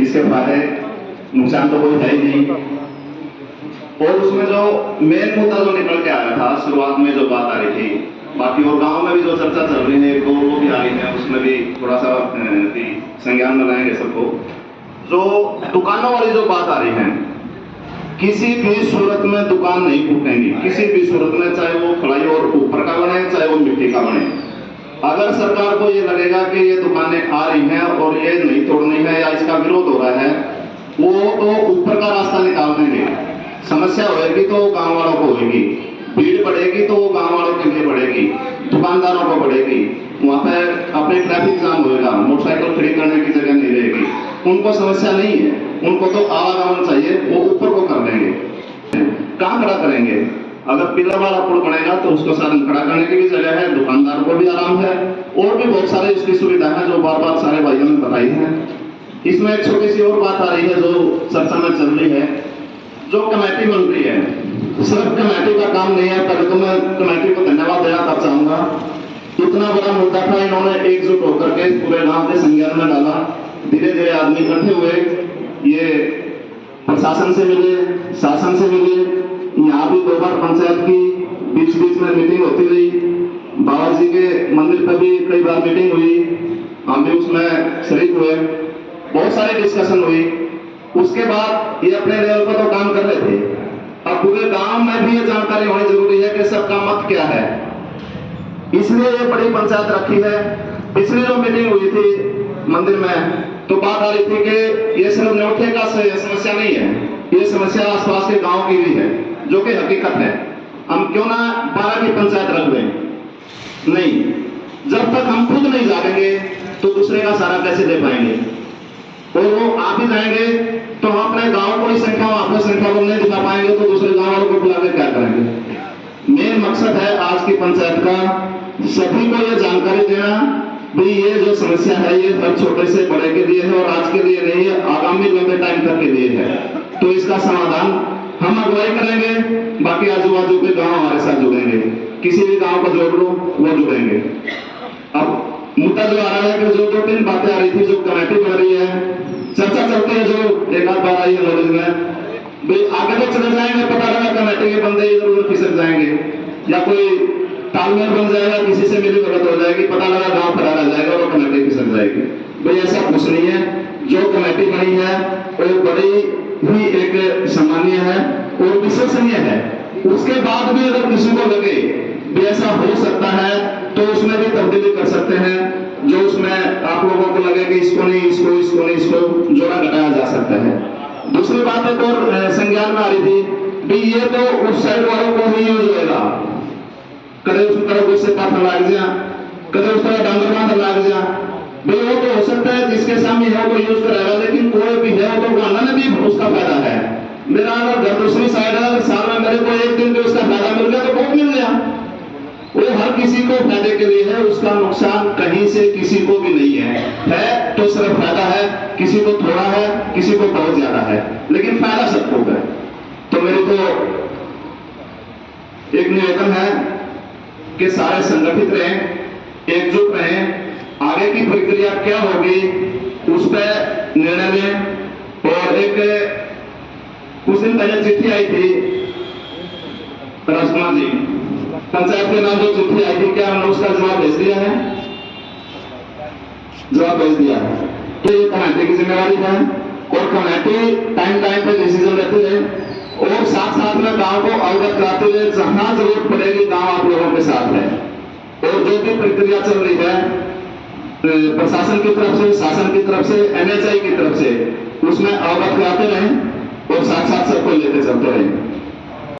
इसके फायदे नुकसान तो कोई है ही नहीं। और उसमें जो मेन मुद्दा जो निकल के आया था शुरुआत में जो बात आ रही थी, बाकी और गांव में भी जो चर्चा चल रही है तो वो भी आ रही है, उसमें भी थोड़ा सा संज्ञान में लाएंगे सबको। जो दुकानों वाली जो बात आ रही है, किसी भी सूरत में दुकान नहीं फूटेंगी, किसी भी सूरत में, चाहे वो फ्लाईओवर ऊपर का बने चाहे वो मिट्टी का बने। अगर सरकार को ये लगेगा कि ये दुकानें आ रही हैं और ये नहीं तोड़नी है या इसका विरोध हो रहा है, वो तो ऊपर का रास्ता निकाल देंगे। समस्या होगी तो गांव वालों को होगी, भीड़ बढ़ेगी तो वो गांव वालों के लिए बढ़ेगी, दुकानदारों को बढ़ेगी, वहां पर अपने ट्रैफिक जाम होगा, मोटरसाइकिल खड़ी करने की जगह नहीं रहेगी। उनको समस्या नहीं है, उनको तो आवागमन चाहिए, वो ऊपर को कर देंगे। कहाँ खड़ा करेंगे? अगर पिलर वाला पुल बनेगा तो उसको साधन खड़ा करने की भी जगह है, दुकानदार को भी आराम है, और भी बहुत सारे इसकी सुविधा है जो बार बार सारे भाइयों ने बताई है। इसमें एक छोटी सी और बात आ रही है जो चर्चा में चल रही है, जो कमेटी बन रही है। सिर्फ कमेटी का काम नहीं है, पहले तो मैं कमेटी को धन्यवाद देना कर चाहूंगा। इतना बड़ा मुद्दा था, इन्होंने एकजुट होकर के पूरे गांव के संज्ञान में डाला। धीरे धीरे आदमी इकट्ठे हुए, ये प्रशासन से मिले, शासन से मिले, यहाँ भी 2 बार पंचायत की बीच बीच में मीटिंग होती रही, बाबा जी के मंदिर पर भी कई बार मीटिंग हुई, हम भी उसमें शरीक हुए, बहुत सारी डिस्कशन हुई। उसके बाद ये अपने लेवल पर तो काम कर रहे थे, अब पूरे गांव में भी ये जानकारी होनी जरूरी है कि सबका मत क्या है, इसलिए ये बड़ी पंचायत रखी है। पिछली जो मीटिंग हुई थी मंदिर में तो बात आ रही थी कि ये सिर्फ न्योठे का समस्या नहीं है, ये समस्या आसपास के गांव की भी है, जो कि हकीकत है। हम क्यों ना 12 की पंचायत रख दें? नहीं, जब तक हम खुद नहीं जाएंगे तो दूसरे का सारा कैसे दे पाएंगे? और वो आप ही जाएंगे तो हम अपने गांव को ही संख्या, अपने संख्या को नहीं दिखा पाएंगे तो दूसरे गांव वालों को बुला के क्या करेंगे? मेन मकसद है आज की पंचायत का सभी को यह जानकारी देना भाई ये जो समस्या है ये हर छोटे से बड़े के लिए है और आज के लिए नहीं है, आगामी लंबे टाइम तक के लिए है। तो इसका समाधान हम अगुवाई करेंगे, बाकी आजू बाजू के गांव हमारे साथ जुड़ेंगे, किसी भी गांव को जोड़ लो वो जुड़ेंगे। अब मुद्दा जो आ रहा है कि जो 2-3 बातें आ रही थी, जो कमेटी बन रही है, चर्चा चलती है, जो एक आध बार आई है नॉलेज में, भाई आगे तो चले जाएंगे, पता लगा कमेटी के बंदे इधर उधर खिसक जाएंगे या कोई तालमेल बन जाएगा, किसी से मिली भगत हो जाएगी, पता लगा गांव खड़ा रह जाएगा और कमेटी फिसल जाएगी। भाई ऐसा कुछ नहीं है, जो कमेटी बनी है वो बड़ी ही एक सामान्य है और विश्वसनीय है। उसके बाद भी अगर किसी को लगे भी ऐसा हो सकता है तो उसमें भी तब्दीली कर सकते हैं, जो उसमें आप लोगों को लगे कि इसको नहीं, इसको इसको नहीं, इसको जोड़ा घटाया जा सकता है। दूसरी बात एक और संज्ञान में आ रही थी, भी ये तो उस साइड वालों को ही यूज होगा, कदे उस तरह उससे पाथ लाग जा, कदे उस तरह डांगर बांध लाग जा। भाई वो तो हो सकता है जिसके सामने है वो यूज करेगा, लेकिन कोई भी है तो गाना में भी उसका फायदा है। मेरा अगर घर दूसरी साइड है, अगर साल में मेरे को एक दिन भी उसका फायदा मिल गया तो बहुत मिल गया। वो हर किसी को फायदे के लिए है, उसका नुकसान कहीं से किसी को भी नहीं है तो सिर्फ फायदा है, किसी को थोड़ा है, किसी को बहुत ज्यादा है, लेकिन फायदा सबको है। तो मेरे को एक निवेदन है कि सारे संगठित रहें, एकजुट रहें, आगे की प्रक्रिया क्या होगी उस पर निर्णय लें। और एक कुछ दिन पहले चिट्ठी आई थी राजकुमार जी, पंचायत के नाम जो चिट्ठी आई थी, क्या हमने उसका जवाब भेज दिया है? जवाब भेज दिया है। तो ये कमेटी की जिम्मेवारी है और कमेटी टाइम टाइम पे डिसीजन लेती रहे और साथ साथ में गांव को अवगत कराते हुए जहां जरूरत पड़ेगी गांव आप लोगों के साथ है। और जो भी प्रक्रिया चल रही है प्रशासन की तरफ से, शासन की तरफ से, NHI की तरफ से, उसमें अवगत कराते रहें और साथ साथ सबको लेते चलते रहें।